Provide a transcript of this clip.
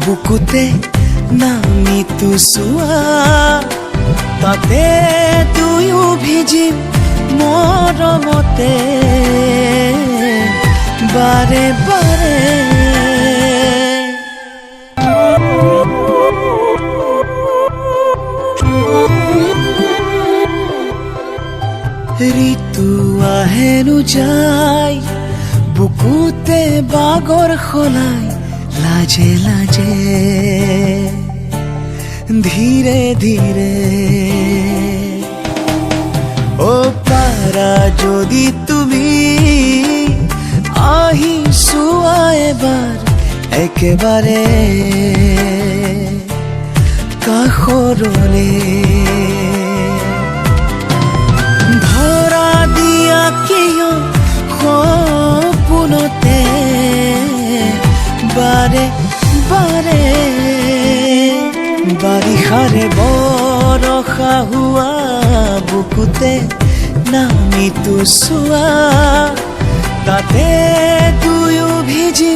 বুকুতে নামিতো চোৱা তাতে তুয়ো ভিজিম মৰমতে বাৰে বাৰে ঋতু আহেনো যায় বুকুতে বাগৰ সলাই লাজে লাজে ধীৰে ধীৰে ও পাৰা যদি তুমি আহি চোৱা এবাৰ একেবাৰে কাষৰলে ধৰা দিয়া কিয় সপোনতে বাৰে বাৰে বাৰিষাৰে বৰষা হোৱা বুকুতে নামিতো চোৱা তাতে তুয়ো ভিজি